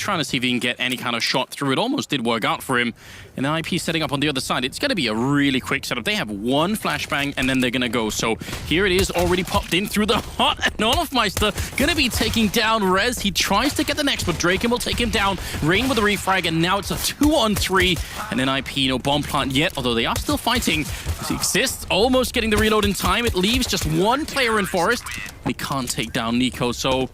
trying to see if he can get any kind of shot through. It almost did work out for him. And NiP setting up on the other side. It's going to be a really quick setup. They have one flashbang, and then they're going to go. So here it is, already popped in through the hot. And Olofmeister going to be taking down Rez. He tries to get the next, but Draken will take him down. Rain with a refrag, and now it's a 2-on-3. And NiP, no bomb plant yet, although they are still fighting. He exists, almost getting the reload in time. It leaves just one player in Forest. He can't take down Nico, so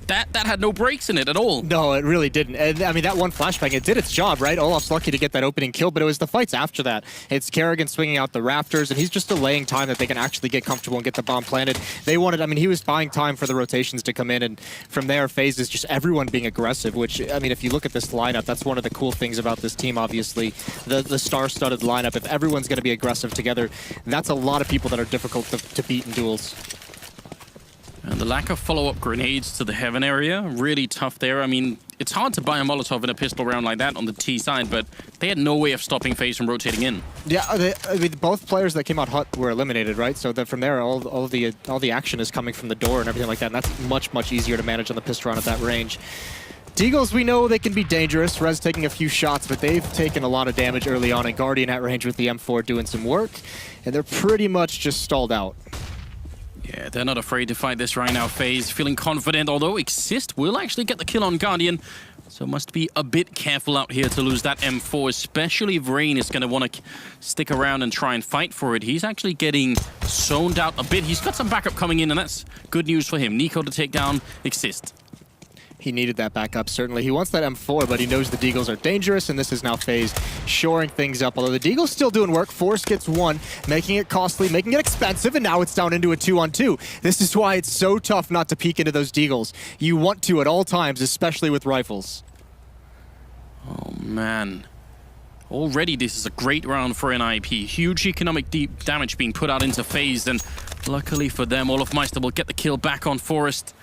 that had no breaks in it at all. No, it really didn't. And I mean, that one flashbang, it did its job, right? Olaf's lucky to get that opening kill, but it was the fights after that. It's Kerrigan swinging out the rafters, and he's just delaying time that they can actually get comfortable and get the bomb planted. They wanted, I mean, he was buying time for the rotations to come in, and from there, FaZe is just everyone being aggressive, which, I mean, if you look at this lineup, that's one of the cool things about this team, obviously. The star-studded lineup, if everyone's going to be aggressive together, that's a lot of people that are difficult to beat in duels. And the lack of follow-up grenades to the Heaven area, really tough there. I mean, it's hard to buy a Molotov in a pistol round like that on the T side, but they had no way of stopping FaZe from rotating in. Yeah, I mean, both players that came out hot were eliminated, right? So that from there, all the action is coming from the door and everything like that, and that's much easier to manage on the pistol round at that range. Deagles, we know they can be dangerous. Rez taking a few shots, but they've taken a lot of damage early on, and Guardian at range with the M4 doing some work, and they're pretty much just stalled out. Yeah, they're not afraid to fight this right now. FaZe feeling confident, although Exist will actually get the kill on Guardian. So must be a bit careful out here to lose that M4, especially if Rain is going to want to stick around and try and fight for it. He's actually getting zoned out a bit. He's got some backup coming in, and that's good news for him. Nico to take down Exist. He needed that backup, certainly. He wants that M4, but he knows the Deagles are dangerous, and this is now FaZe shoring things up. Although the Deagle's still doing work. Force gets one, making it costly, making it expensive, and now it's down into a 2-on-2. This is why it's so tough not to peek into those Deagles. You want to at all times, especially with rifles. Oh, man. Already this is a great round for NiP. Huge economic deep damage being put out into FaZe, and luckily for them, Olofmeister will get the kill back on Forest.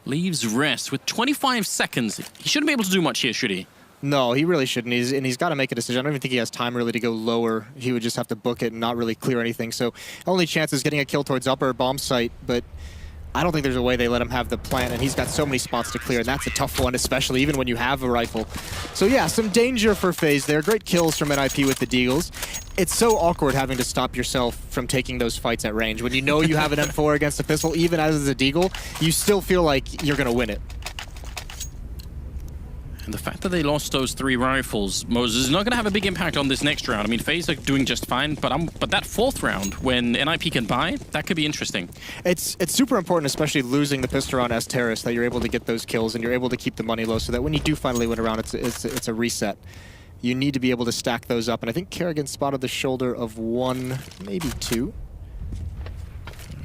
Leaves Rest with 25 seconds. He shouldn't be able to do much here, should he? No, he really shouldn't. He's got to make a decision. I don't even think he has time really to go lower. He would just have to book it and not really clear anything. So only chance is getting a kill towards upper bomb site, but I don't think there's a way they let him have the plant, and he's got so many spots to clear, and that's a tough one, especially even when you have a rifle. So yeah, some danger for FaZe there. Great kills from NiP with the Deagles. It's so awkward having to stop yourself from taking those fights at range. When you know you have an M4 against a pistol, even as a Deagle, you still feel like you're going to win it. And the fact that they lost those 3 rifles, Moses, is not going to have a big impact on this next round. I mean, FaZe are doing just fine, but that 4th round, when NiP can buy, that could be interesting. It's super important, especially losing the pistol round as Terrace, that you're able to get those kills and you're able to keep the money low so that when you do finally win a round, it's a reset. You need to be able to stack those up, and I think Kerrigan spotted the shoulder of 1, maybe 2.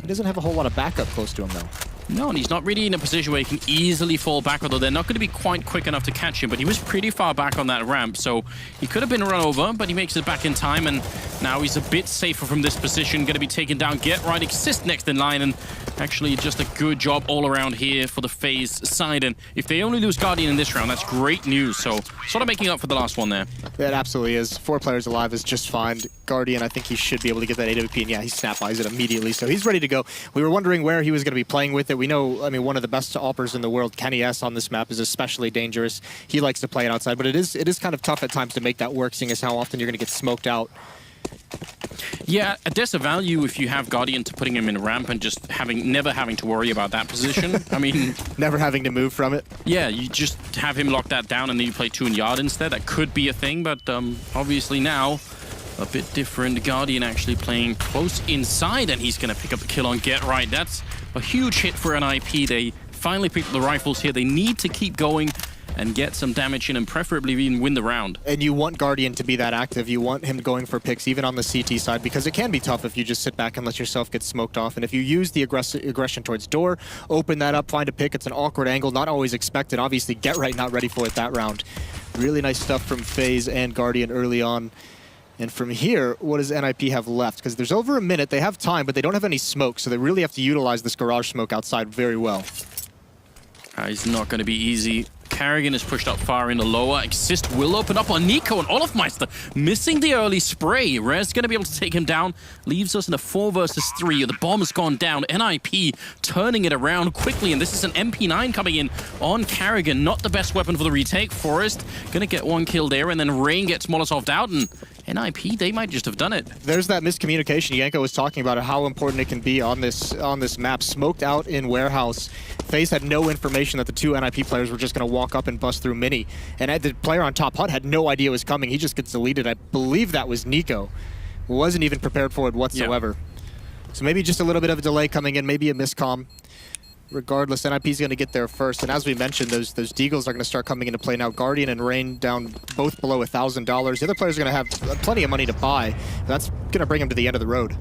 He doesn't have a whole lot of backup close to him, though. No, and he's not really in a position where he can easily fall back, although they're not going to be quite quick enough to catch him, but he was pretty far back on that ramp, so he could have been run over, but he makes it back in time, and now he's a bit safer from this position, going to be taken down. Get right, Exist next in line, and actually just a good job all around here for the FaZe side, and if they only lose Guardian in this round, that's great news, so sort of making up for the last one there. It absolutely is. 4 players alive is just fine. Guardian, I think he should be able to get that AWP, and yeah, he snap-eyes it immediately, so he's ready to go. We were wondering where he was going to be playing with it. We know, I mean, one of the best oppers in the world, Kenny S, on this map is especially dangerous. He likes to play it outside, but it is kind of tough at times to make that work, seeing as how often you're going to get smoked out. Yeah, there's a value if you have Guardian to putting him in ramp and just never having to worry about that position. I mean... never having to move from it. Yeah, you just have him lock that down and then you play 2 in yard instead. That could be a thing, but obviously now a bit different. Guardian actually playing close inside, and he's going to pick up the kill on Get Right. That's a huge hit for NiP. They finally picked up the rifles here. They need to keep going and get some damage in and preferably even win the round. And you want Guardian to be that active. You want him going for picks, even on the CT side, because it can be tough if you just sit back and let yourself get smoked off. And if you use the aggression towards door, open that up, find a pick, it's an awkward angle, not always expected. Obviously, Get Right not ready for it that round. Really nice stuff from FaZe and Guardian early on. And from here, what does NiP have left? Because there's over a minute, they have time, but they don't have any smoke, so they really have to utilize this garage smoke outside very well. It's not going to be easy Carrigan is pushed up far in the lower. Exist will open up on Nico, and Olofmeister missing the early spray. Rez going to be able to take him down. Leaves us in a 4 versus 3. The bomb has gone down. NiP turning it around quickly, and this is an MP9 coming in on Carrigan. Not the best weapon for the retake. Forest going to get 1 kill there, and then Rain gets Molotov'd out, and NiP, they might just have done it. There's that miscommunication Yanko was talking about, how important it can be on this map. Smoked out in warehouse. FaZe had no information that the 2 NiP players were just going to walk up and bust through mini. And the player on top hut had no idea it was coming. He just gets deleted. I believe that was Nico. Wasn't even prepared for it whatsoever. Yeah. So maybe just a little bit of a delay coming in, maybe a miscomm. Regardless, NiP's going to get there first. And as we mentioned, those deagles are going to start coming into play now. Guardian and Rain down both below $1,000. The other players are going to have plenty of money to buy. That's going to bring them to the end of the road.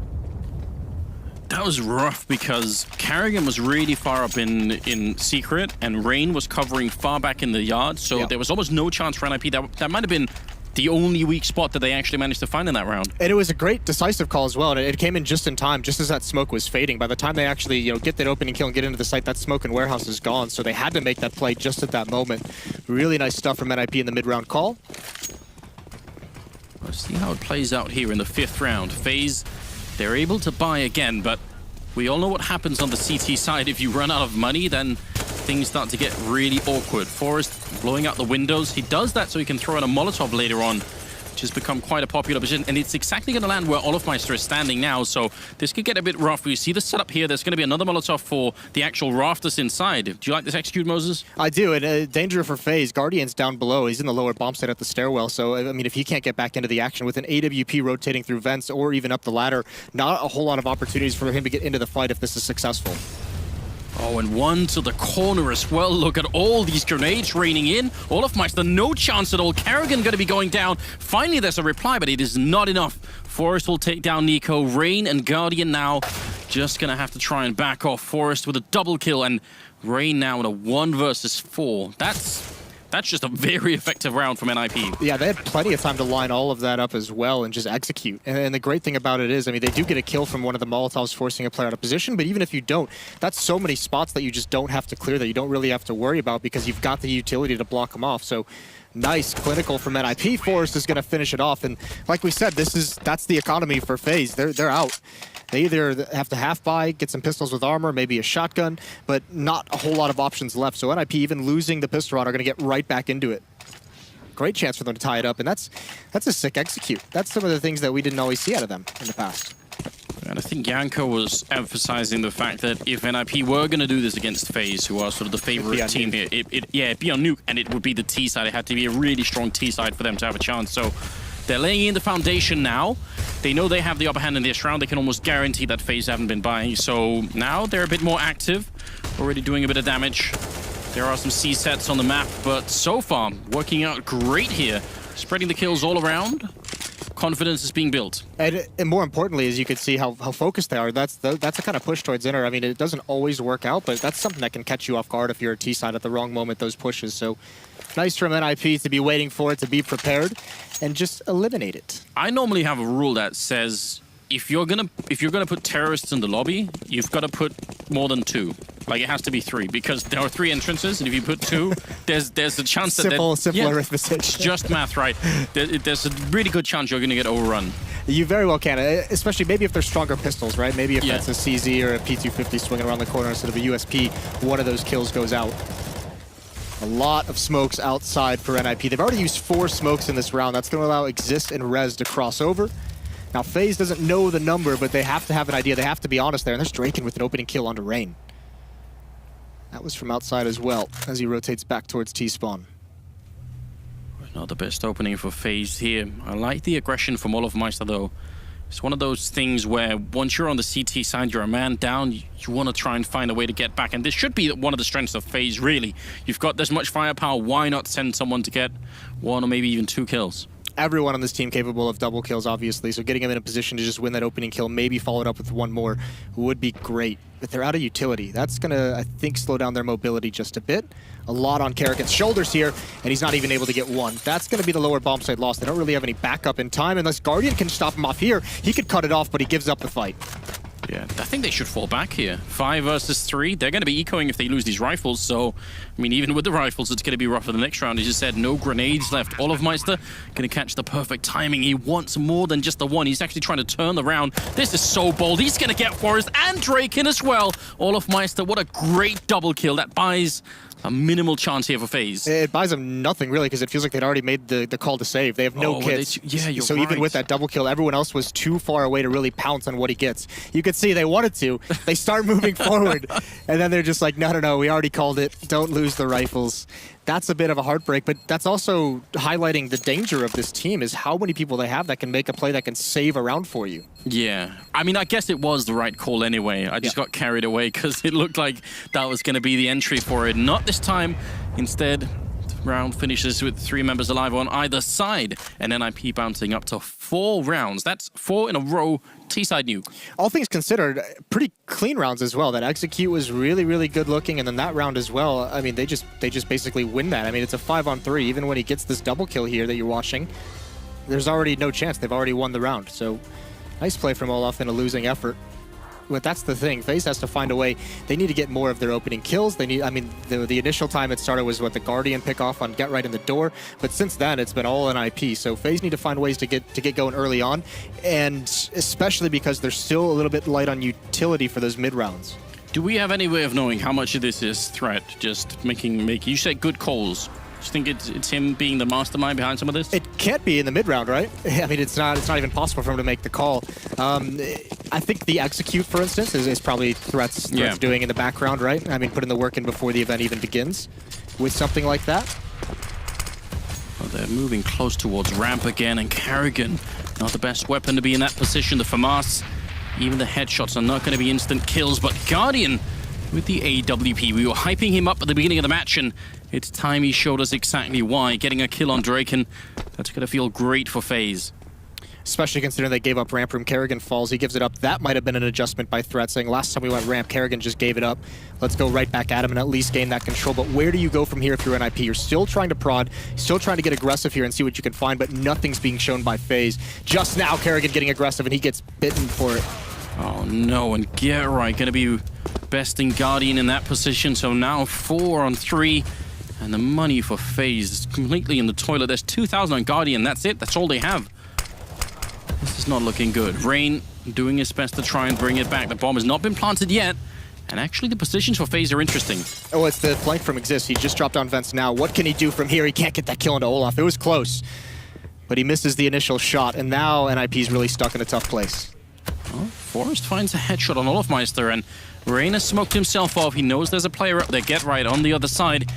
That was rough because Carrigan was really far up in secret, and Rain was covering far back in the yard, so there was almost no chance for NiP. That might have been the only weak spot that they actually managed to find in that round. And it was a great decisive call as well, and it came in just in time, just as that smoke was fading. By the time they actually get that opening kill and get into the site, that smoke and warehouse is gone, so they had to make that play just at that moment. Really nice stuff from NiP in the mid-round call. Let's see how it plays out here in the 5th round. FaZe, they're able to buy again, but we all know what happens on the CT side. If you run out of money, then things start to get really awkward. Forest blowing out the windows. He does that so he can throw in a Molotov later on, which has become quite a popular position. And it's exactly going to land where Olofmeister is standing now, so this could get a bit rough. We see the setup here. There's going to be another Molotov for the actual rafters inside. Do you like this execute, Moses? I do, and danger for FaZe. Guardian's down below. He's in the lower bomb site at the stairwell, so I mean, if he can't get back into the action with an AWP rotating through vents or even up the ladder, not a whole lot of opportunities for him to get into the fight if this is successful. Oh, and 1 to the corner as well. Look at all these grenades raining in. Olofmeister, no chance at all. Carrigan going to be going down. Finally, there's a reply, but it is not enough. Forest will take down Nico. Rain and Guardian now just going to have to try and back off. Forest with a double kill, and Rain now in a 1 versus 4. That's just a very effective round from NiP. Yeah, they had plenty of time to line all of that up as well and just execute. And the great thing about it is, I mean, they do get a kill from one of the Molotovs forcing a player out of position, but even if you don't, that's so many spots that you just don't have to clear, that you don't really have to worry about because you've got the utility to block them off. So nice clinical from NiP. Forest is going to finish it off. And like we said, that's the economy for FaZe. They're out. They either have to half-buy, get some pistols with armor, maybe a shotgun, but not a whole lot of options left. So NiP, even losing the pistol rod, are going to get right back into it. Great chance for them to tie it up, and that's a sick execute. That's some of the things that we didn't always see out of them in the past. And I think Yanko was emphasizing the fact that if NiP were going to do this against FaZe, who are sort of the favorite team here, it'd be on Nuke, and it would be the T side. It had to be a really strong T side for them to have a chance. So they're laying in the foundation now. They know they have the upper hand in this round. They can almost guarantee that FaZe haven't been buying. So now they're a bit more active, already doing a bit of damage. There are some C sets on the map, but so far, working out great here. Spreading the kills all around. Confidence is being built. And more importantly, as you can see how focused they are, that's a kind of push towards inner. I mean, it doesn't always work out, but that's something that can catch you off guard if you're a T side at the wrong moment, those pushes. So nice from NiP to be waiting for it, to be prepared, and just eliminate it. I normally have a rule that says if you're gonna put terrorists in the lobby, you've got to put more than 2. Like, it has to be 3, because there are 3 entrances, and if you put 2, there's a chance that... Simple arithmetic. It's just math, right? There's a really good chance you're going to get overrun. You very well can, especially maybe if they're stronger pistols, right? Maybe if that's a CZ or a P250 swinging around the corner instead of a USP, one of those kills goes out. A lot of smokes outside for NiP. They've already used 4 smokes in this round. That's going to allow Exist and Rez to cross over. Now, FaZe doesn't know the number, but they have to have an idea. They have to be honest there. And there's Draken with an opening kill onto Rain. That was from outside as well, as he rotates back towards T-spawn. Not the best opening for FaZe here. I like the aggression from Olofmeister, though. It's one of those things where once you're on the CT side, you're a man down, you want to try and find a way to get back. And this should be one of the strengths of FaZe, really. You've got this much firepower, why not send someone to get 1 or maybe even 2 kills? Everyone on this team capable of double kills, obviously, so getting him in a position to just win that opening kill, maybe followed up with 1 more, would be great. But they're out of utility. That's going to, I think, slow down their mobility just a bit. A lot on Carrigan's shoulders here, and he's not even able to get 1. That's going to be the lower bomb site loss. They don't really have any backup in time. Unless Guardian can stop him off here, he could cut it off, but he gives up the fight. Yeah, I think they should fall back here. 5 versus 3. They're going to be ecoing if they lose these rifles. So, I mean, even with the rifles, it's going to be rough for the next round. As you said, no grenades left. Olofmeister going to catch the perfect timing. He wants more than just the one. He's actually trying to turn the round. This is so bold. He's going to get Forest and Drake in as well. Olofmeister, what a great double kill. That buys a minimal chance here for FaZe. It buys them nothing, really, because it feels like they'd already made the call to save. They have no kits. Yeah, you're so right. even with that double kill, everyone else was too far away to really pounce on what he gets. You could see they wanted to. They start moving forward, and then they're just like, no, we already called it. Don't lose the rifles. That's a bit of a heartbreak, but that's also highlighting the danger of this team, is how many people they have that can make a play that can save a round for you. Yeah. I mean, I guess it was the right call anyway. I just got carried away because it looked like that was going to be the entry for it. Not this time. Instead, the round finishes with 3 members alive on either side, and NiP bouncing up to 4 rounds. That's 4 in a row. T-side Nuke. All things considered, pretty clean rounds as well. That execute was really, really good looking, and then that round as well. I mean, they just basically win that. I mean, it's a 5-on-3. Even when he gets this double kill here that you're watching, there's already no chance. They've already won the round. So, nice play from Olof in a losing effort. But that's the thing. FaZe has to find a way. They need to get more of their opening kills. They need. I mean, the initial time it started was the Guardian pick off on Get Right in the door. But since then, it's been all NiP. So FaZe need to find ways to get going early on, and especially because they're still a little bit light on utility for those mid rounds. Do we have any way of knowing how much of this is threat? Just making. You said good calls. Do you think it's him being the mastermind behind some of this? It can't be in the mid round, right? I mean, it's not even possible for him to make the call. I think the execute, for instance, is probably threats doing in the background, right? I mean, putting the work in before the event even begins with something like that. Well, they're moving close towards ramp again, and Carrigan, not the best weapon to be in that position. The FAMAS, even the headshots are not going to be instant kills, but Guardian with the AWP. We were hyping him up at the beginning of the match, and it's time he showed us exactly why. Getting a kill on Drake, and that's going to feel great for FaZe. Especially considering they gave up ramp room. Kerrigan falls, he gives it up. That might have been an adjustment by Threat, saying last time we went ramp, Kerrigan just gave it up. Let's go right back at him and at least gain that control. But where do you go from here if you're NiP? You're still trying to prod, still trying to get aggressive here and see what you can find, but nothing's being shown by FaZe. Just now, Kerrigan getting aggressive, and he gets bitten for it. Oh no, and Get Right going to be besting Guardian in that position. So now 4-on-3. And the money for FaZe is completely in the toilet. There's 2,000 on Guardian. That's it. That's all they have. This is not looking good. Rain doing his best to try and bring it back. The bomb has not been planted yet. And actually, the positions for FaZe are interesting. Oh, it's the flank from Exist. He just dropped on vents now. What can he do from here? He can't get that kill into Olaf. It was close. But he misses the initial shot. And now NiP's really stuck in a tough place. Well, Forrest finds a headshot on Olofmeister. And Rain has smoked himself off. He knows there's a player up there. Get Right on the other side.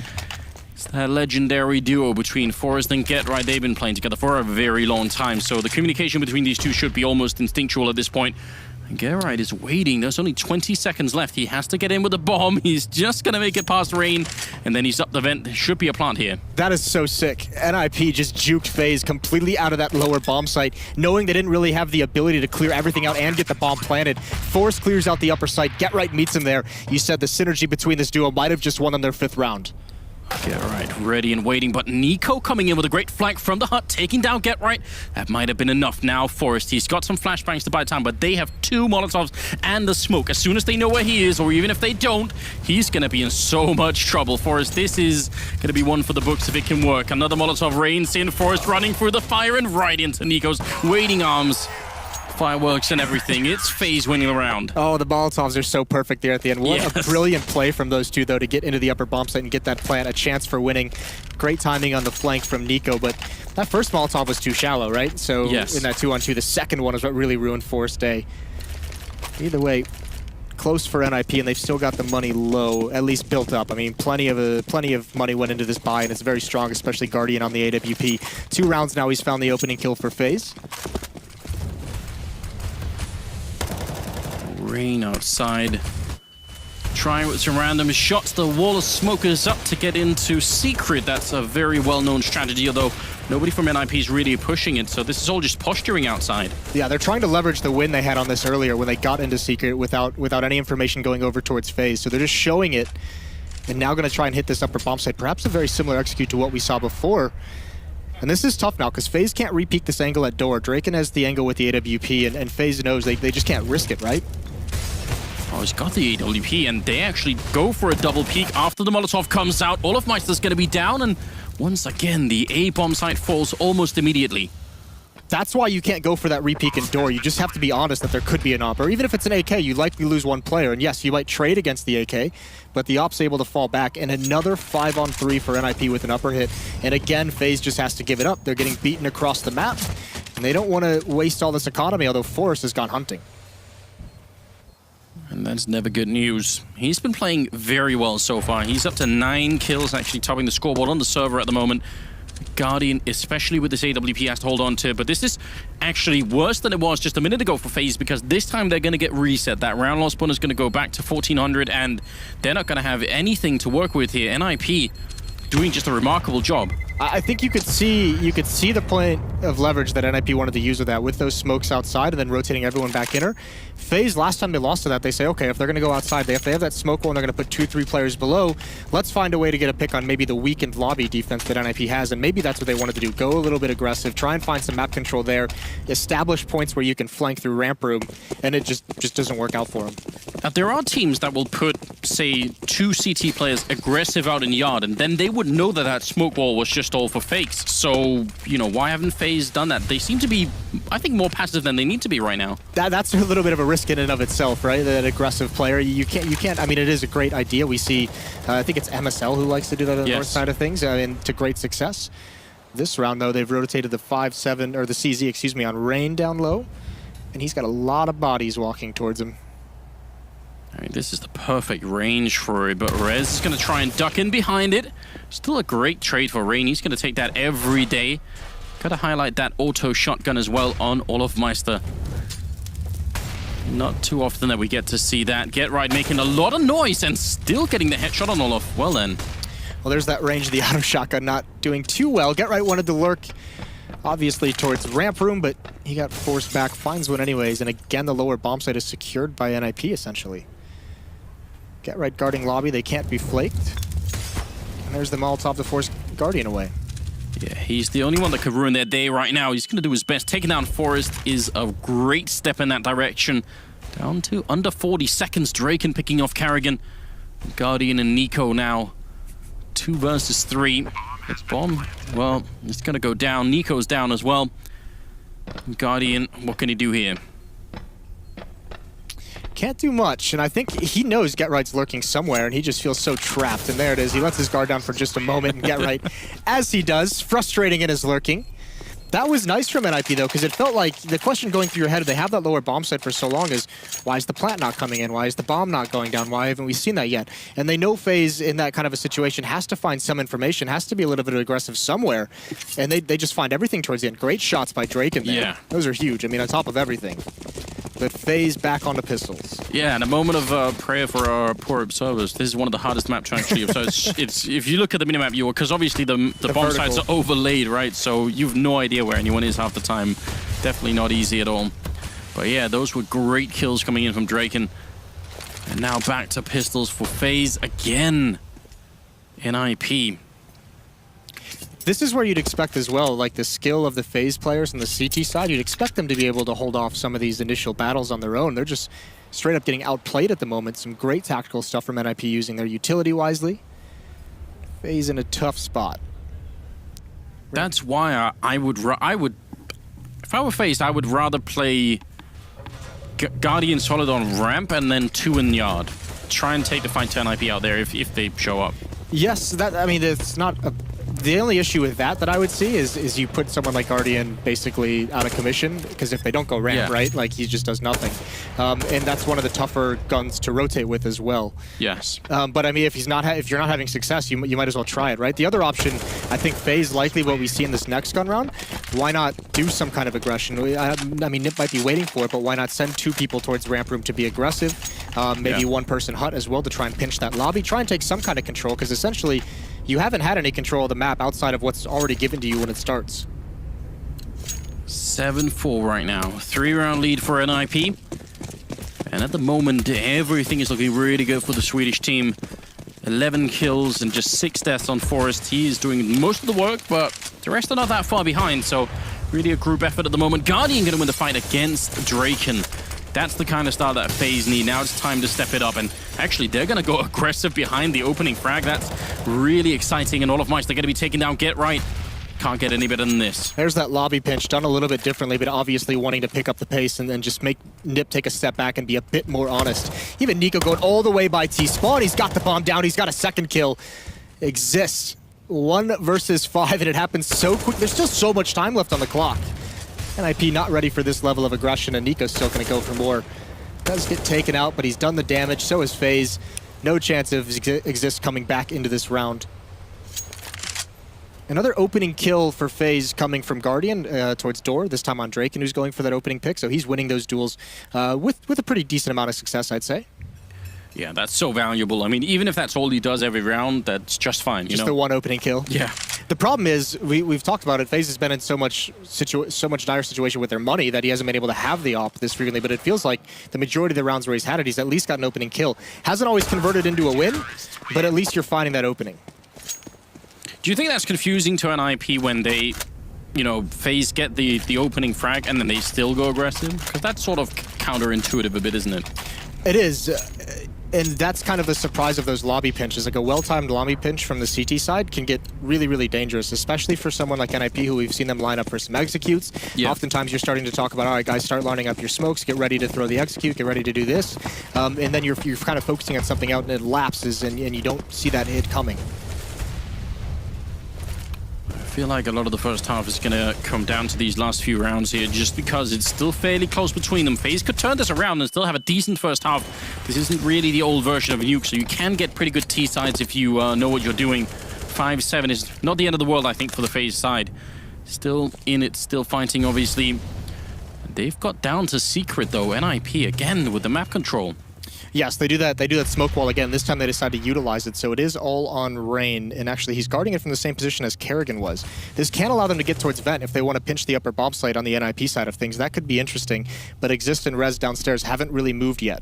It's that legendary duo between Forrest and Get Right. They've been playing together for a very long time, so the communication between these two should be almost instinctual at this point. And Get Right is waiting. There's only 20 seconds left. He has to get in with a bomb. He's just going to make it past Rain, and then he's up the vent. There should be a plant here. That is so sick. NiP just juked FaZe completely out of that lower bomb site, knowing they didn't really have the ability to clear everything out and get the bomb planted. Forrest clears out the upper site. Get Right meets him there. You said the synergy between this duo might have just won them their 5th round. Get Right, ready and waiting, but Nico coming in with a great flank from the hut, taking down Get Right. That might have been enough now. Forrest, he's got some flashbangs to buy time, but they have 2 Molotovs and the smoke. As soon as they know where he is, or even if they don't, he's going to be in so much trouble. Forrest, this is going to be one for the books if it can work. Another Molotov rains in, Forrest running through the fire and right into Nico's waiting arms. Fireworks and everything. It's FaZe winning the round. Oh, the Molotovs are so perfect there at the end. What a brilliant play from those two, though, to get into the upper bomb site and get that plant, a chance for winning. Great timing on the flank from Nico, but that first Molotov was too shallow, right? So in that 2-on-2, the second one is what really ruined Forrest's day. Either way, close for NiP, and they've still got the money low, at least built up. I mean, plenty of money went into this buy, and it's very strong, especially Guardian on the AWP. 2 rounds now, he's found the opening kill for FaZe. Rain outside. Trying with some random shots. The wall of smokers up to get into Secret. That's a very well-known strategy, although nobody from NiP is really pushing it, so this is all just posturing outside. Yeah, they're trying to leverage the win they had on this earlier when they got into Secret without any information going over towards FaZe. So they're just showing it, and now going to try and hit this upper bomb site. Perhaps a very similar execute to what we saw before. And this is tough now, because FaZe can't re-peek this angle at door. Draken has the angle with the AWP, and FaZe knows they just can't risk it, right? Oh, he's got the AWP, and they actually go for a double peek after the Molotov comes out. Olofmeister's going to be down, and once again, the A-bomb site falls almost immediately. That's why you can't go for that re-peek and door. You just have to be honest that there could be an op. Or even if it's an AK, you likely lose one player. And yes, you might trade against the AK, but the op's able to fall back. And another 5-on-3 for NiP with an upper hit. And again, FaZe just has to give it up. They're getting beaten across the map. And they don't want to waste all this economy, although Forrest has gone hunting. And that's never good news. He's been playing very well so far. He's up to 9 kills, actually topping the scoreboard on the server at the moment. Guardian, especially with this AWP, has to hold on to. But this is actually worse than it was just a minute ago for FaZe, because this time they're going to get reset. That round loss bonus is going to go back to 1,400, and they're not going to have anything to work with here. NiP doing just a remarkable job. I think you could see the point of leverage that NiP wanted to use with that, with those smokes outside and then rotating everyone back in her. FaZe, last time they lost to that, they say, okay, if they're going to go outside, if they have that smoke wall and they're going to put 2-3 players below, let's find a way to get a pick on maybe the weakened lobby defense that NiP has, and maybe that's what they wanted to do. Go a little bit aggressive, try and find some map control there, establish points where you can flank through ramp room, and it just doesn't work out for them. Now, there are teams that will put, say, 2 CT players aggressive out in yard, and then they would know that that smoke wall was just all for fakes. So, you know, why haven't FaZe done that? They seem to be, I think, more passive than they need to be right now. That's a little bit of a risk in and of itself, right? That aggressive player, you can't. I mean, it is a great idea. We see, I think it's MSL who likes to do that on the north side of things, and to great success. This round, though, they've rotated the 5-7 or the CZ, excuse me, on Rain down low, and he's got a lot of bodies walking towards him. I mean, this is the perfect range for it, but Rez is going to try and duck in behind it. Still a great trade for Rain. He's going to take that every day. Got to highlight that auto shotgun as well on Olofmeister. Not too often that we get to see that. Get Right making a lot of noise and still getting the headshot on Olof. Well then. Well, there's that range of the auto shotgun not doing too well. Get Right wanted to lurk, obviously, towards ramp room, but he got forced back, finds one anyways, and again, the lower bomb site is secured by NiP, essentially. Get Right guarding lobby, they can't be flaked. And there's the Molotov to force Guardian away. Yeah, he's the only one that could ruin their day right now. He's going to do his best. Taking down Forrest is a great step in that direction. Down to under 40 seconds. Draken picking off Carrigan. Guardian and Nico now 2 versus 3. It's bomb. Well, it's going to go down. Nico's down as well. Guardian, what can he do here? Can't do much, and I think he knows Get Right's lurking somewhere, and he just feels so trapped, and there it is. He lets his guard down for just a moment, and Get Right, as he does, frustrating in his lurking. That was nice from NiP, though, because it felt like the question going through your head, if they have that lower bomb set for so long, is why is the plant not coming in? Why is the bomb not going down? Why haven't we seen that yet? And they know FaZe, in that kind of a situation, has to find some information, has to be a little bit aggressive somewhere, and they just find everything towards the end. Great shots by Drake in there. Yeah. Those are huge. I mean, on top of everything. But FaZe back onto pistols. Yeah, and a moment of prayer for our poor observers. This is one of the hardest maps to actually observe. it's if you look at the minimap, because obviously the bomb sites are overlaid, right? So you've no idea where anyone is half the time. Definitely not easy at all. But yeah, those were great kills coming in from Draken. And now back to pistols for FaZe again. NiP. This is where you'd expect as well, like the skill of the FaZe players on the CT side, you'd expect them to be able to hold off some of these initial battles on their own. They're just straight up getting outplayed at the moment. Some great tactical stuff from NiP using their utility wisely. FaZe in a tough spot. That's why I would, if I were FaZe, I would rather play Guardian solid on ramp and then 2 in yard. Try and take the fight to NiP out there if they show up. Yes, I mean, it's not a... The only issue with that I would see is you put someone like Guardian basically out of commission, because if they don't go ramp, right, like he just does nothing. And that's one of the tougher guns to rotate with as well. Yes. But I mean, if you're not having success, you might as well try it, right? The other option, I think FaZe likely what we see in this next gun round, why not do some kind of aggression? I mean, NiP might be waiting for it, but why not send 2 people towards ramp room to be aggressive? Maybe 1 person hut as well to try and pinch that lobby. Try and take some kind of control, because essentially, you haven't had any control of the map outside of what's already given to you when it starts. 7-4 right now. 3-round lead for NiP. And at the moment, everything is looking really good for the Swedish team. 11 kills and just 6 deaths on Forrest. He is doing most of the work, but the rest are not that far behind, so really a group effort at the moment. Guardian going to win the fight against Draken. That's the kind of start that FaZe need. Now it's time to step it up, and actually they're going to go aggressive behind the opening frag. That's really exciting, and all of Mice, they're going to be taking down Get Right. Can't get any better than this. There's that lobby pinch, done a little bit differently, but obviously wanting to pick up the pace and then just make NiP take a step back and be a bit more honest. Even Nico going all the way by T-Spawn. He's got the bomb down. He's got a second kill. Exists. 1 versus 5, and it happens so quick. There's still so much time left on the clock. NiP not ready for this level of aggression, and Nico's still going to go for more. Does get taken out, but he's done the damage. So is FaZe. No chance of Exist coming back into this round. Another opening kill for FaZe coming from Guardian towards Door, this time on Draken, who's going for that opening pick. So he's winning those duels with a pretty decent amount of success, I'd say. Yeah, that's so valuable. I mean, even if that's all he does every round, that's just fine. Just the one opening kill. Yeah. The problem is, we've talked about it, FaZe has been in so much dire situation with their money that he hasn't been able to have the op this frequently, but it feels like the majority of the rounds where he's had it, he's at least got an opening kill. Hasn't always converted into a win, but at least you're finding that opening. Do you think that's confusing to NiP when they, FaZe get the opening frag and then they still go aggressive? Because that's sort of counterintuitive a bit, isn't it? It is. And that's kind of the surprise of those lobby pinches. Like a well-timed lobby pinch from the CT side can get really, really dangerous, especially for someone like NiP, who we've seen them line up for some executes. Yeah. Oftentimes you're starting to talk about, all right, guys, start lining up your smokes, get ready to throw the execute, get ready to do this. And then you're kind of focusing on something out and it lapses and you don't see that hit coming. I feel like a lot of the first half is going to come down to these last few rounds here, just because it's still fairly close between them. FaZe could turn this around and still have a decent first half. This isn't really the old version of Nuke, so you can get pretty good T-sides if you know what you're doing. 5-7 is not the end of the world, I think, for the FaZe side. Still in it, still fighting, obviously. They've got down to Secret, though. NiP, again, with the map control. Yes, they do that. They do that smoke wall again. This time they decide to utilize it, so it is all on Rain. And actually, he's guarding it from the same position as Kerrigan was. This can allow them to get towards Vent if they want to pinch the upper bomb site on the NiP side of things. That could be interesting, but Exist and Rez downstairs haven't really moved yet.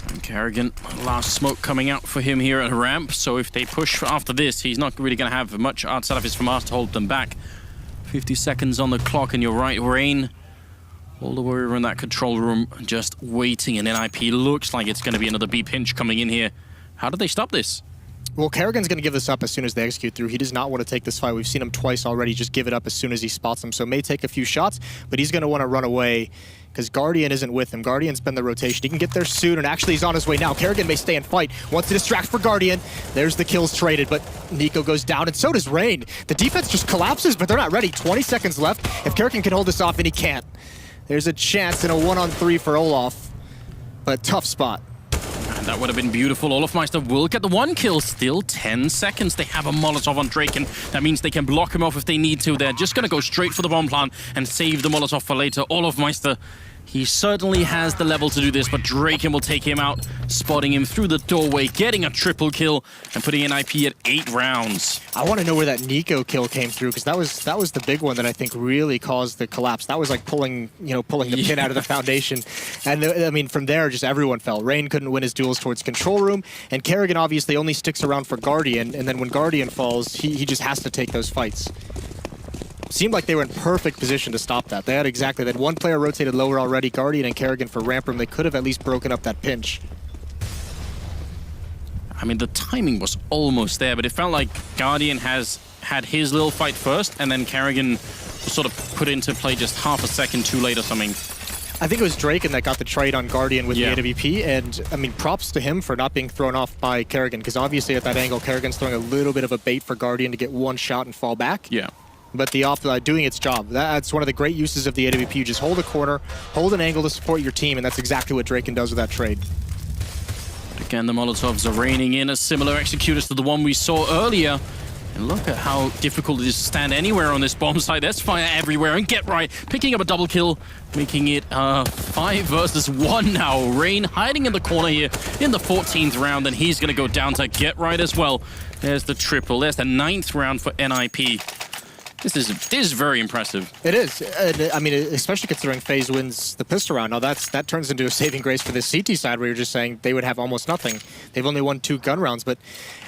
And Kerrigan, last smoke coming out for him here at ramp. So if they push after this, he's not really going to have much outside of his FAMAS to hold them back. 50 seconds on the clock, and you're right, Rain. All the way around that control room, just waiting, and NiP looks like it's going to be another B pinch coming in here. How did they stop this? Well, Kerrigan's going to give this up as soon as they execute through. He does not want to take this fight. We've seen him twice already just give it up as soon as he spots him. So may take a few shots, but he's going to want to run away because Guardian isn't with him. Guardian's been the rotation. He can get there soon, and actually he's on his way now. Kerrigan may stay and fight. Wants to distract for Guardian. There's the kills traded, but Nico goes down, and so does Rain. The defense just collapses, but they're not ready. 20 seconds left. If Kerrigan can hold this off, and he can't. There's a chance in a 1-on-3 for Olaf, but tough spot. And that would have been beautiful. Olofmeister will get the 1 kill. Still 10 seconds. They have a Molotov on Draken. That means they can block him off if they need to. They're just going to go straight for the bomb plant and save the Molotov for later. Olofmeister, he certainly has the level to do this, but Draken will take him out, spotting him through the doorway, getting a triple kill, and putting NiP at 8 rounds. I want to know where that Nico kill came through, because that was the big one that I think really caused the collapse. That was like pulling the pin out of the foundation. And I mean, from there, just everyone fell. Rain couldn't win his duels towards control room, and Kerrigan obviously only sticks around for Guardian, and then when Guardian falls, he just has to take those fights. Seemed like they were in perfect position to stop that. They had one player rotated lower already, Guardian and Kerrigan for ramp room. They could have at least broken up that pinch. I mean, the timing was almost there, but it felt like Guardian had his little fight first, and then Kerrigan was sort of put into play just half a second too late or something. I think it was Draken that got the trade on Guardian with the AWP, and I mean, props to him for not being thrown off by Kerrigan, because obviously at that angle, Kerrigan's throwing a little bit of a bait for Guardian to get one shot and fall back. Yeah. But the op doing its job. That's one of the great uses of the AWP. You just hold a corner, hold an angle to support your team, and that's exactly what Draken does with that trade. Again, the Molotovs are raining in, a similar executors to the one we saw earlier. And look at how difficult it is to stand anywhere on this bomb site. There's fire everywhere, and Get Right picking up a double kill, making it 5 versus 1 now. Rain hiding in the corner here in the 14th round, and he's going to go down to Get Right as well. There's the triple. There's the 9th round for NiP. This is very impressive. It is. I mean, especially considering FaZe wins the pistol round. Now that turns into a saving grace for the CT side, where you're just saying they would have almost nothing. They've only won 2 gun rounds, but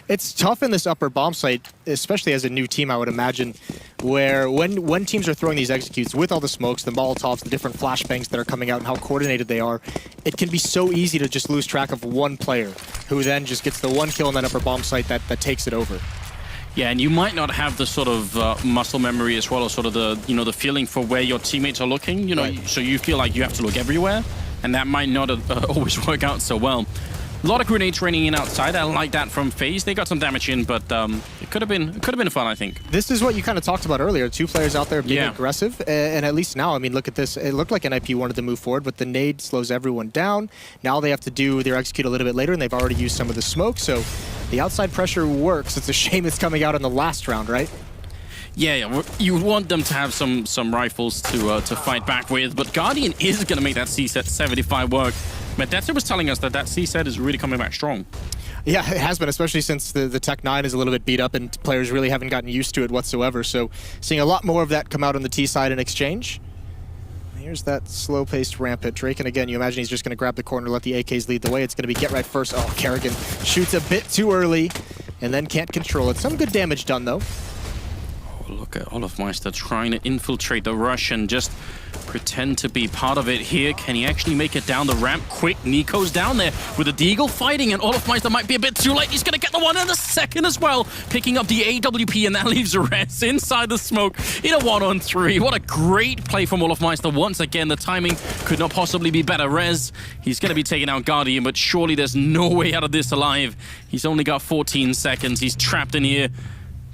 it's tough in this upper bomb site, especially as a new team, I would imagine, where when teams are throwing these executes with all the smokes, the Molotovs, the different flashbangs that are coming out and how coordinated they are, it can be so easy to just lose track of one player who then just gets the one kill on that upper bomb site that takes it over. Yeah, and you might not have the sort of muscle memory as well, or sort of the the feeling for where your teammates are looking. Right. So you feel like you have to look everywhere, and that might not always work out so well. A lot of grenades raining in outside. I like that from FaZe. They got some damage in, but it could have been fun, I think. This is what you kind of talked about earlier. Two players out there being aggressive, and at least now, I mean, look at this. It looked like NiP wanted to move forward, but the nade slows everyone down. Now they have to do their execute a little bit later, and they've already used some of the smoke, so the outside pressure works. It's a shame it's coming out in the last round, right? Yeah, you want them to have some rifles to fight back with, but Guardian is going to make that C-set 75 work. Medeta was telling us that C-set is really coming back strong. Yeah, it has been, especially since the Tech 9 is a little bit beat up and players really haven't gotten used to it whatsoever. So seeing a lot more of that come out on the T side in exchange. Here's that slow-paced ramp hit. Drake, and again, you imagine he's just going to grab the corner, let the AKs lead the way. It's going to be get right first. Oh, Kerrigan shoots a bit too early and then can't control it. Some good damage done, though. Oh, look at Olofmeister trying to infiltrate the rush and just pretend to be part of it here. Can he actually make it down the ramp quick? Nico's down there with a Deagle fighting, and Olofmeister might be a bit too late. He's going to get the one in the second as well, picking up the AWP, and that leaves Rez inside the smoke in a 1-on-3. What a great play from Olofmeister. Once again, the timing could not possibly be better. Rez, he's going to be taking out Guardian, but surely there's no way out of this alive. He's only got 14 seconds. He's trapped in here.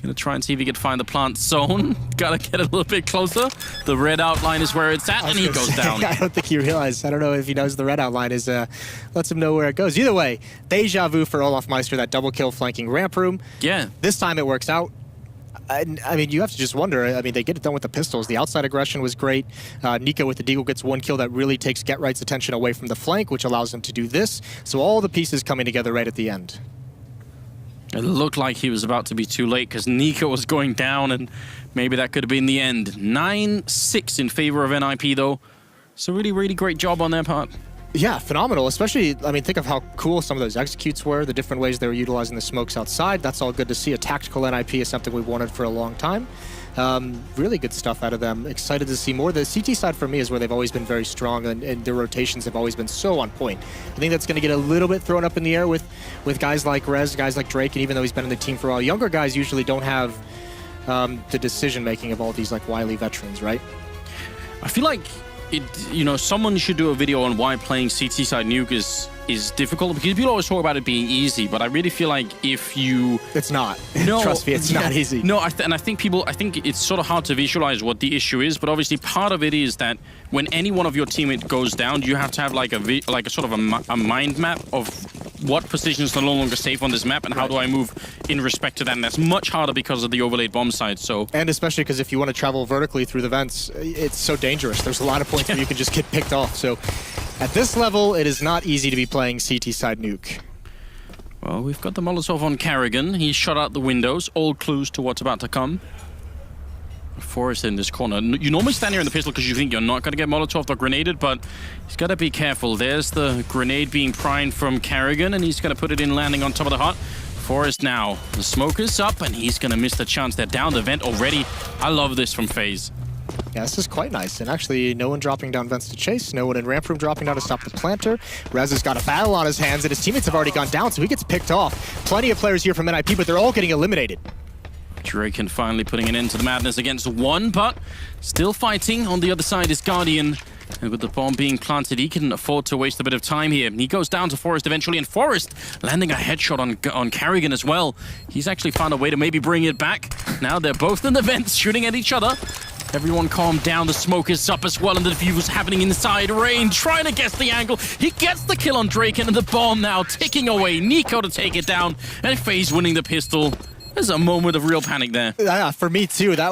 Gonna try and see if he can find the plant zone. Gotta get a little bit closer. The red outline is where it's at, and he goes down. I don't think he realized. I don't know if he knows the red outline is lets him know where it goes. Either way, deja vu for Olofmeister, that double kill flanking ramp room. Yeah. This time it works out. I mean, you have to just wonder. I mean, they get it done with the pistols. The outside aggression was great. Nico with the Deagle gets one kill that really takes Get Right's attention away from the flank, which allows him to do this. So all the pieces coming together right at the end. It looked like he was about to be too late because Nico was going down, and maybe that could have been the end. 9-6 in favor of NiP, though. So really, really great job on their part. Yeah, phenomenal. Especially, I mean, think of how cool some of those executes were, the different ways they were utilizing the smokes outside. That's all good to see. A tactical NiP is something we've wanted for a long time. Really good stuff out of them. Excited to see more. The CT side for me is where they've always been very strong, and their rotations have always been so on point. I think that's going to get a little bit thrown up in the air with guys like Rez, guys like Drake, and even though he's been in the team for a while, younger guys usually don't have the decision-making of all these like wily veterans, right? I feel like someone should do a video on why playing CT side Nuke is difficult, because people always talk about it being easy, but I really feel like if you... It's not. No, trust me, it's not easy. No, I think it's sort of hard to visualize what the issue is, but obviously part of it is that when any one of your teammates goes down, you have to have like a sort of a mind map of what positions are no longer safe on this map and how do I move in respect to that, and that's much harder because of the overlaid bomb site. So, and especially because if you want to travel vertically through the vents, it's so dangerous. There's a lot of points where you can just get picked off. So at this level, it is not easy to be playing CT side Nuke. Well, we've got the Molotov on Kerrigan. He shot out the windows, all clues to what's about to come. Forrest in this corner. You normally stand here in the pistol because you think you're not going to get Molotov or grenaded, but he's got to be careful. There's the grenade being primed from Kerrigan, and he's going to put it in, landing on top of the hut. Forrest now. The smoke is up, and he's going to miss the chance. They're down the vent already. I love this from FaZe. Yeah, this is quite nice. And actually, no one dropping down vents to chase. No one in ramp room dropping down to stop the planter. Rez has got a battle on his hands, and his teammates have already gone down, so he gets picked off. Plenty of players here from NiP, but they're all getting eliminated. Drake finally putting an end to the madness against one, but still fighting. On the other side is Guardian. And with the bomb being planted, he can afford to waste a bit of time here. He goes down to Forrest eventually, and Forrest landing a headshot on Kerrigan as well. He's actually found a way to maybe bring it back. Now they're both in the vents shooting at each other. Everyone calm down. The smoke is up as well, and the defuse is happening inside. Rain trying to guess the angle. He gets the kill on Drake, and the bomb now ticking away. Nico to take it down, and FaZe winning the pistol. There's a moment of real panic there. Yeah, for me too. That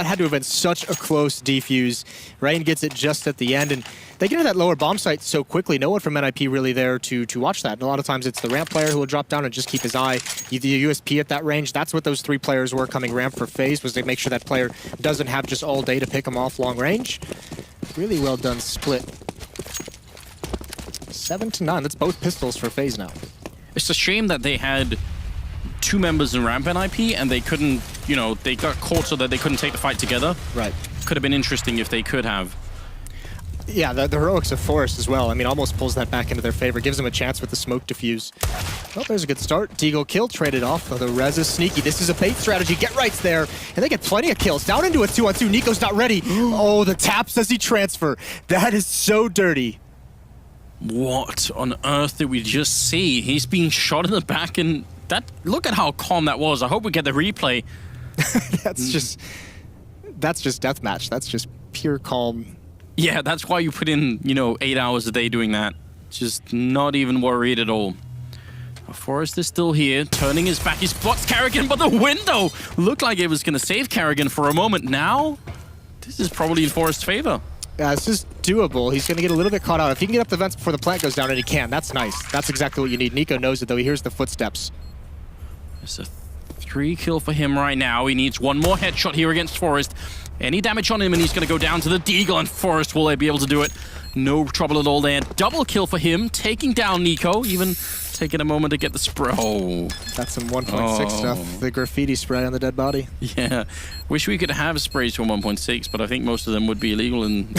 had to have been such a close defuse. Rain gets it just at the end, and they get to that lower bomb site so quickly. No one from NiP really there to watch that. And a lot of times it's the ramp player who will drop down and just keep his eye. The USP at that range, that's what those three players were coming ramp for FaZe, was to make sure that player doesn't have just all day to pick him off long range. Really well done split. 7-9. That's both pistols for FaZe now. It's a shame that they had two members in ramp NiP and they couldn't you know, they got caught so that they couldn't take the fight together. Right. Could have been interesting if they could have. Yeah, the heroics of Forest as well. I mean, almost pulls that back into their favor, gives them a chance with the smoke diffuse. Well, there's a good start. Deagle kill, traded off, although Rez is sneaky. This is a bait strategy. Get Right's there, and they get plenty of kills. Down into a 2-on-2. Nico's not ready. Oh, the tap says he transfer. That is so dirty. What on earth did we just see? He's being shot in the back, and that, look at how calm that was. I hope we get the replay. That's just deathmatch. That's just pure calm. Yeah, that's why you put in, you know, 8 hours a day doing that. Just not even worried at all. Forrest is still here, turning his back. He spots Karrigan, but the window looked like it was going to save Karrigan for a moment. Now, this is probably in Forrest's favor. Yeah, this is doable. He's going to get a little bit caught out. If he can get up the vents before the plant goes down, and he can, that's nice. That's exactly what you need. Nico knows it, though. He hears the footsteps. It's a 3 kill for him right now. He needs one more headshot here against Forrest. Any damage on him, and he's going to go down to the Deagle, and Forrest will be able to do it. No trouble at all there. Double kill for him, taking down Nico, even taking a moment to get the spray. Oh. That's some 1.6 stuff. The graffiti spray on the dead body. Yeah. Wish we could have sprays from 1.6, but I think most of them would be illegal in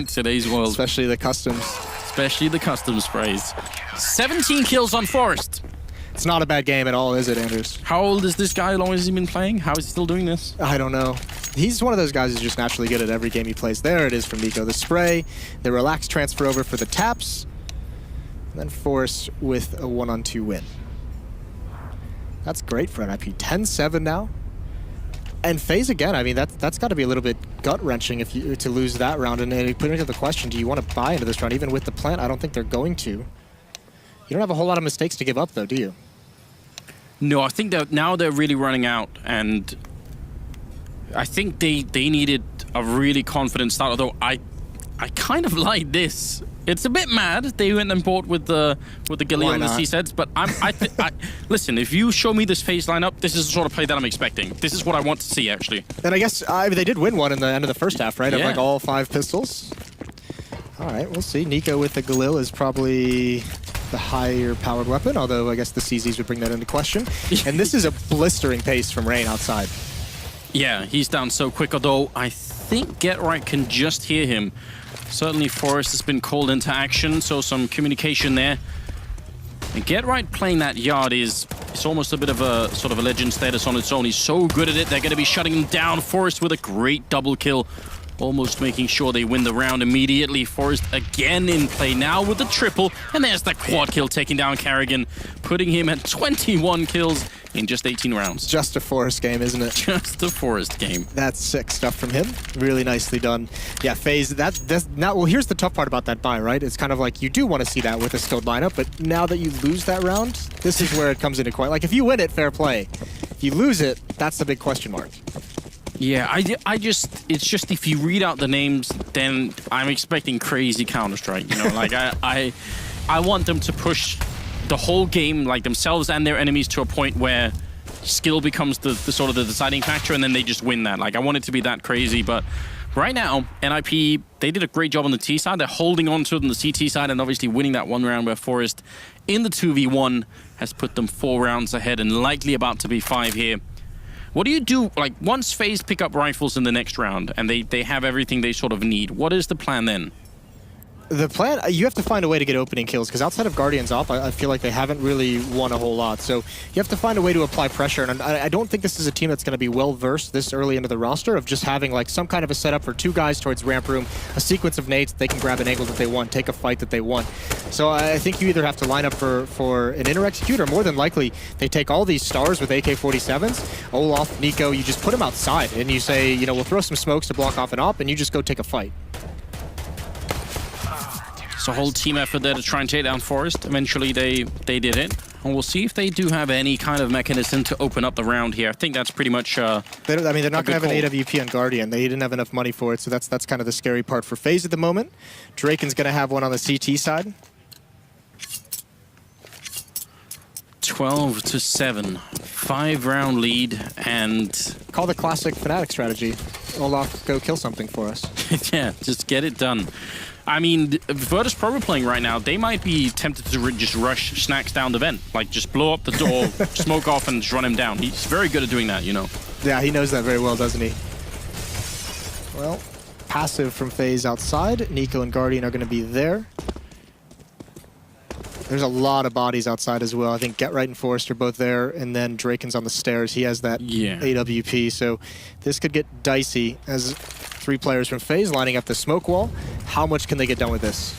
today's world. Especially the customs. Especially the custom sprays. 17 kills on Forrest. It's not a bad game at all, is it, Anders? How old is this guy? How long has he been playing? How is he still doing this? I don't know. He's one of those guys who's just naturally good at every game he plays. There it is from Nico. The spray, the relaxed transfer over for the taps, and then Forrest with a 1-on-2 win. That's great for NiP. 10-7 now. And FaZe again, I mean, that's got to be a little bit gut-wrenching if you to lose that round. And putting into the question, do you want to buy into this round? Even with the plant, I don't think they're going to. You don't have a whole lot of mistakes to give up, though, do you? No, I think that now they're really running out, and I think they needed a really confident start, although I kind of like this. It's a bit mad they went and bought with the Galil, as he said, but listen, if you show me this FaZe lineup, this is the sort of play that I'm expecting. This is what I want to see, actually. And I guess they did win one in the end of the first half, right? Yeah. Of like all 5 pistols. All right, we'll see. Nico with the Galil is probably the higher powered weapon, although I guess the CZs would bring that into question. And this is a blistering pace from Rain outside. Yeah, he's down so quick, although I think Get Right can just hear him. Certainly Forrest has been called into action, so some communication there. And Get Right playing that yard is almost a bit of a sort of a legend status on its own. He's so good at it, they're going to be shutting him down. Forrest with a great double kill, almost making sure they win the round immediately. Forrest again in play now with the triple, and there's the quad kill taking down Karrigan, putting him at 21 kills in just 18 rounds. Just a Forrest game, isn't it? Just a Forrest game. That's sick stuff from him. Really nicely done. Yeah, FaZe, well, here's the tough part about that buy, right? It's kind of like you do want to see that with a skilled lineup, but now that you lose that round, this is where it comes into quite. Like, if you win it, fair play. If you lose it, that's the big question mark. Yeah, it's just if you read out the names, then I'm expecting crazy Counter-Strike, you know? Like, I want them to push the whole game, like themselves and their enemies, to a point where skill becomes the sort of the deciding factor, and then they just win that. Like, I want it to be that crazy, but right now, NiP, they did a great job on the T side. They're holding on to it on the CT side, and obviously winning that one round where Forrest in the 2v1 has put them 4 rounds ahead and likely about to be 5 here. What do you do, like, once FaZe pick up rifles in the next round and they have everything they sort of need, what is the plan then? The plan, you have to find a way to get opening kills, because outside of Guardians op, I feel like they haven't really won a whole lot. So you have to find a way to apply pressure, and I don't think this is a team that's going to be well-versed this early into the roster of just having like some kind of a setup for 2 guys towards ramp room, a sequence of nades, they can grab an angle that they want, take a fight that they want. So I think you either have to line up for an inter-execute, or more than likely, they take all these stars with AK-47s, Olaf, Nico, you just put them outside, and you say, you know, we'll throw some smokes to block off an op, and you just go take a fight. It's a whole team effort there to try and take down Forrest. Eventually they did it. And we'll see if they do have any kind of mechanism to open up the round here. I think that's pretty much they're not going to have an AWP on Guardian. They didn't have enough money for it, so that's kind of the scary part for FaZe at the moment. Draken's going to have one on the CT side. 12-7. 5-round lead, and call the classic Fnatic strategy. Olaf, go kill something for us. yeah, just get it done. I mean, Virtus Pro are playing right now. They might be tempted to just rush Snacks down the vent. Like, just blow up the door, smoke off, and just run him down. He's very good at doing that, you know. Yeah, he knows that very well, doesn't he? Well, passive from FaZe outside. Nico and Guardian are going to be there. There's a lot of bodies outside as well. I think Get Right and Forrest are both there, and then Draken's on the stairs. He has that AWP, so this could get dicey as 3 players from FaZe lining up the smoke wall. How much can they get done with this?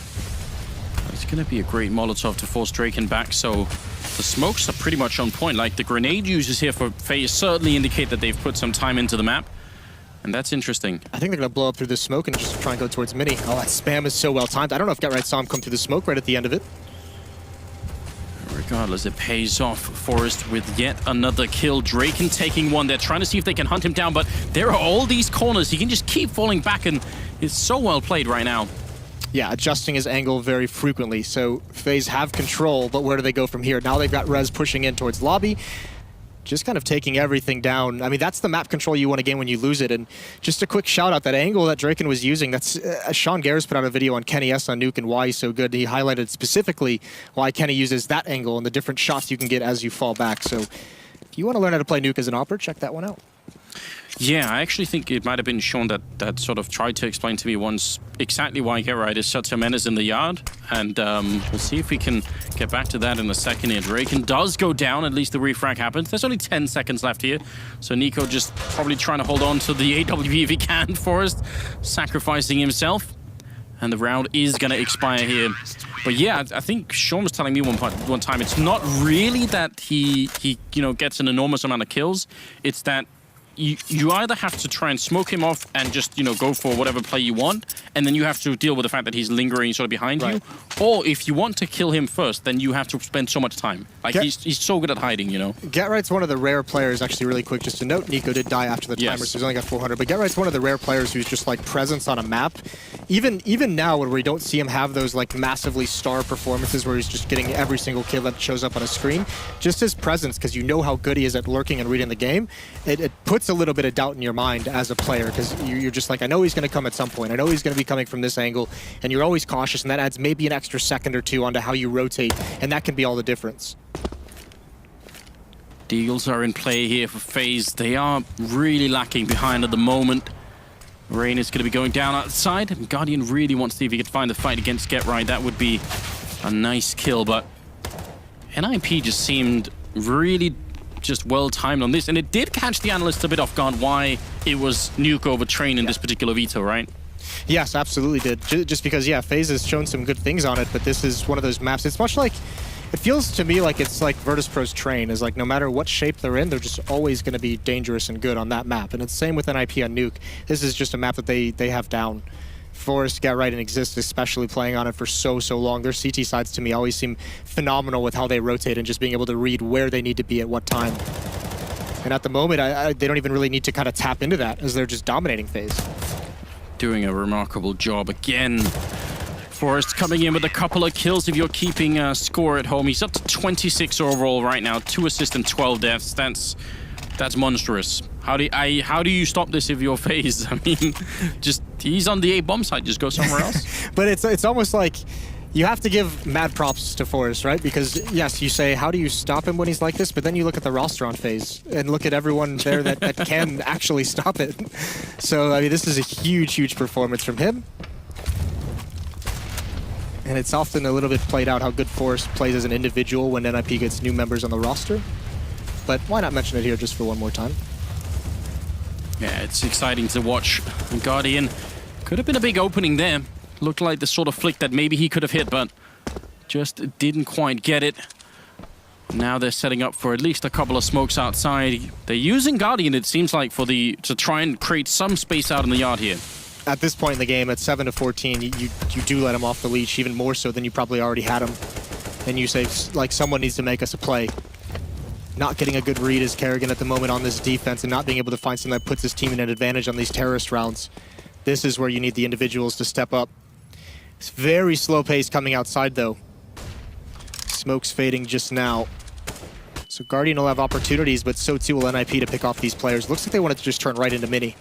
It's going to be a great Molotov to force Draken back, so the smokes are pretty much on point. Like, the grenade users here for FaZe certainly indicate that they've put some time into the map. And that's interesting. I think they're going to blow up through the smoke and just try and go towards Mini. Oh, that spam is so well timed. I don't know if Get Right saw him come through the smoke right at the end of it. Regardless, it pays off. Forrest with yet another kill. Draken taking one. They're trying to see if they can hunt him down, but there are all these corners. He can just keep falling back, and it's so well played right now. Yeah, adjusting his angle very frequently. So FaZe have control, but where do they go from here? Now they've got Rez pushing in towards lobby. Just kind of taking everything down. I mean, that's the map control you want to gain when you lose it. And just a quick shout out, that angle that Draken was using, that's Sean Garris put out a video on Kenny S on Nuke and why he's so good. He highlighted specifically why Kenny uses that angle and the different shots you can get as you fall back. So if you want to learn how to play Nuke as an opera, check that one out. Yeah, I actually think it might have been Sean that sort of tried to explain to me once exactly why Get Right is such a menace in the yard. And we'll see if we can get back to that in a second here. Draken does go down, at least the refrag happens. There's only 10 seconds left here. So Nico just probably trying to hold on to the AWP if he can. Forrest sacrificing himself. And the round is going to expire here. But yeah, I think Sean was telling me one time, it's not really that he gets an enormous amount of kills. It's that you either have to try and smoke him off and just, go for whatever play you want, and then you have to deal with the fact that he's lingering sort of behind you. Or if you want to kill him first, then you have to spend so much time. Like, he's so good at hiding, Get Right's one of the rare players, actually really quick, just to note, Nico did die after the timer, so he's only got 400, but Get Right's one of the rare players who's just like presence on a map. Even now, when we don't see him have those like massively star performances where he's just getting every single kill that shows up on a screen, just his presence, because you know how good he is at lurking and reading the game, it puts a little bit of doubt in your mind as a player, because you're just like, I know he's going to come at some point. I know he's going to be coming from this angle, and you're always cautious, and that adds maybe an extra second or two onto how you rotate, and that can be all the difference. Deagles are in play here for FaZe. They are really lacking behind at the moment. Rain is going to be going down outside, and Guardian really wants to see if he could find the fight against Get Right. That would be a nice kill, but NiP just seemed really just well timed on this, and it did catch the analysts a bit off guard why it was Nuke over Train in this particular veto, right? Yes, absolutely did. Just because, yeah, FaZe has shown some good things on it, but this is one of those maps. It's much like, it feels to me like it's like Virtus.pro's Train, is like no matter what shape they're in, they're just always going to be dangerous and good on that map. And it's the same with NiP on Nuke. This is just a map that they have down. Forrest, Get Right, and Exist, especially playing on it for so long. Their CT sides to me always seem phenomenal with how they rotate and just being able to read where they need to be at what time. And at the moment, they don't even really need to kind of tap into that, as they're just dominating FaZe. Doing a remarkable job again. Forrest coming in with a couple of kills if you're keeping score at home. He's up to 26 overall right now, 2 assists and 12 deaths. That's monstrous. How do you stop this if you're FaZe? I mean, just he's on the A bomb side. Just go somewhere else. But it's almost like you have to give mad props to Forrest, right? Because yes, you say, how do you stop him when he's like this? But then you look at the roster on FaZe and look at everyone there that can actually stop it. So I mean, this is a huge performance from him. And it's often a little bit played out how good Forrest plays as an individual when NiP gets new members on the roster. But why not mention it here just for one more time? Yeah, it's exciting to watch. Guardian could have been a big opening there. Looked like the sort of flick that maybe he could have hit, but just didn't quite get it. Now they're setting up for at least a couple of smokes outside. They're using Guardian, it seems like, to try and create some space out in the yard here. At this point in the game, at 7-14, you do let him off the leash, even more so than you probably already had him. And you say, like, someone needs to make us a play. Not getting a good read is Kerrigan at the moment on this defense, and not being able to find something that puts his team in an advantage on these terrorist rounds. This is where you need the individuals to step up. It's very slow pace coming outside, though. Smoke's fading just now. So Guardian will have opportunities, but so too will NiP to pick off these players. Looks like they wanted to just turn right into Mini.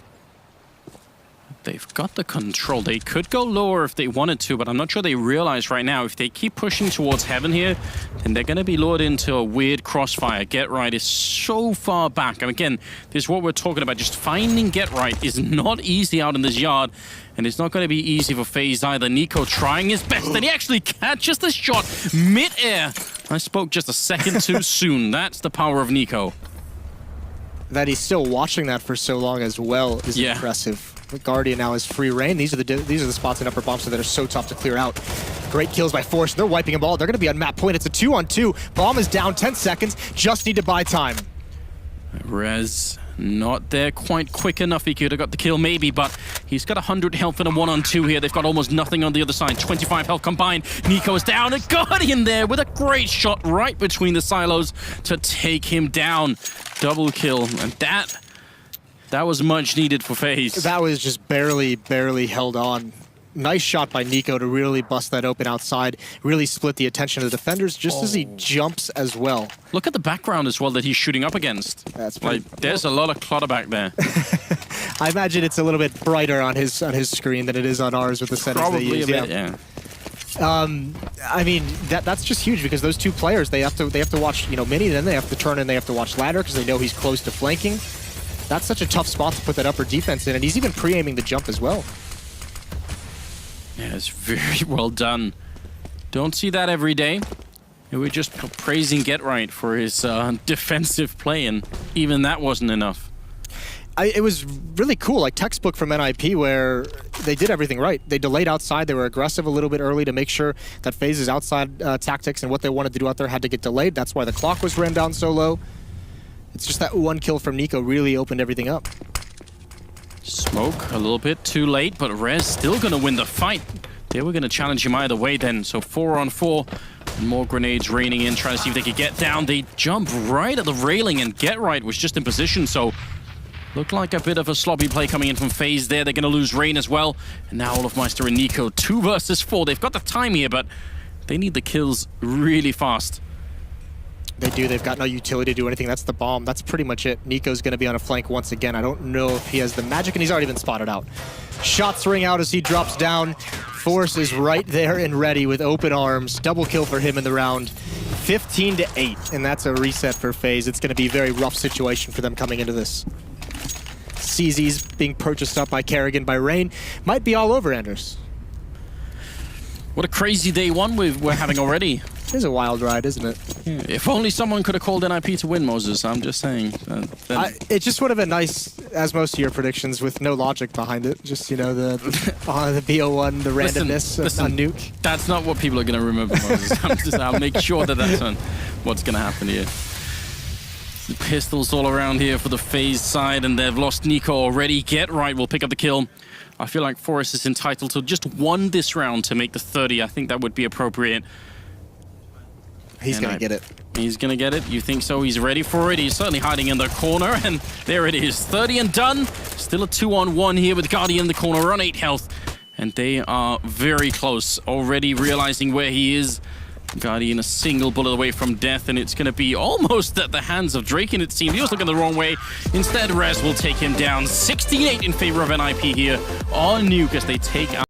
They've got the control. They could go lower if they wanted to, but I'm not sure they realize right now if they keep pushing towards heaven here, then they're going to be lured into a weird crossfire. Get Right is so far back. And again, this is what we're talking about. Just finding Get Right is not easy out in this yard, and it's not going to be easy for FaZe either. Nico trying his best, and he actually catches the shot mid-air. I spoke just a second too soon. That's the power of Nico. That he's still watching that for so long as well is impressive. Guardian now has free reign. These are the spots in upper bombs that are so tough to clear out. Great kills by Force. They're wiping a ball. They're going to be on map point. It's a 2-on-2. Bomb is down 10 seconds. Just need to buy time. Rez not there quite quick enough. He could have got the kill maybe, but he's got 100 health in a 1-on-2 here. They've got almost nothing on the other side. 25 health combined. Nico's down. A Guardian there with a great shot right between the silos to take him down. Double kill, and that was much needed for FaZe. That was just barely held on. Nice shot by Nico to really bust that open outside, really split the attention of the defenders just as he jumps as well. Look at the background as well that he's shooting up against. That's like, there's a lot of clutter back there. I imagine it's a little bit brighter on his screen than it is on ours with the settings they use. Probably a bit, yeah. I mean, that's just huge because those two players, they have to watch, you know, Mini, then they have to turn and they have to watch Ladder because they know he's close to flanking. That's such a tough spot to put that upper defense in, and he's even pre-aiming the jump as well. Yeah, it's very well done. Don't see that every day. We're just praising Get Right for his defensive play, and even that wasn't enough. It was really cool, like textbook from NiP, where they did everything right. They delayed outside. They were aggressive a little bit early to make sure that FaZe's outside tactics and what they wanted to do out there had to get delayed. That's why the clock was ran down so low. It's just that one kill from Nico really opened everything up. Smoke a little bit too late, but Rez still going to win the fight. They were going to challenge him either way then. So 4-on-4, and more grenades raining in, trying to see if they could get down. They jump right at the railing, and Get Right was just in position. So looked like a bit of a sloppy play coming in from FaZe there. They're going to lose Rain as well. And now Olofmeister and Nico, 2 versus 4. They've got the time here, but they need the kills really fast. They do. They've got no utility to do anything. That's the bomb. That's pretty much it. Nico's going to be on a flank once again. I don't know if he has the magic, and he's already been spotted out. Shots ring out as he drops down. Force is right there and ready with open arms. Double kill for him in the round. 15-8, and that's a reset for FaZe. It's going to be a very rough situation for them coming into this. CZ's being purchased up by Kerrigan, by Rain. Might be all over, Anders. What a crazy day one we're having already. It is a wild ride, isn't it? Yeah, if only someone could have called NiP to win, Moses. I'm just saying. It just would have been nice, as most of your predictions, with no logic behind it. Just, you know, the BO-1, the randomness on Nuke. That's not what people are going to remember, Moses. I'll make sure that that's what's going to happen here. The pistols all around here for the FaZe side, and they've lost Nico already. Get Right will pick up the kill. I feel like Forrest is entitled to just 1 this round to make the 30. I think that would be appropriate. He's going to get it. He's going to get it? You think so? He's ready for it. He's certainly hiding in the corner, and there it is. 30 and done. Still a 2-on-1 here with Guardian in the corner on 8 health. And they are very close, already realizing where he is. Guardian a single bullet away from death, and it's going to be almost at the hands of Draken, it seems. He was looking the wrong way. Instead, Rez will take him down. 16-8 in favor of NiP here on Nuke as they take out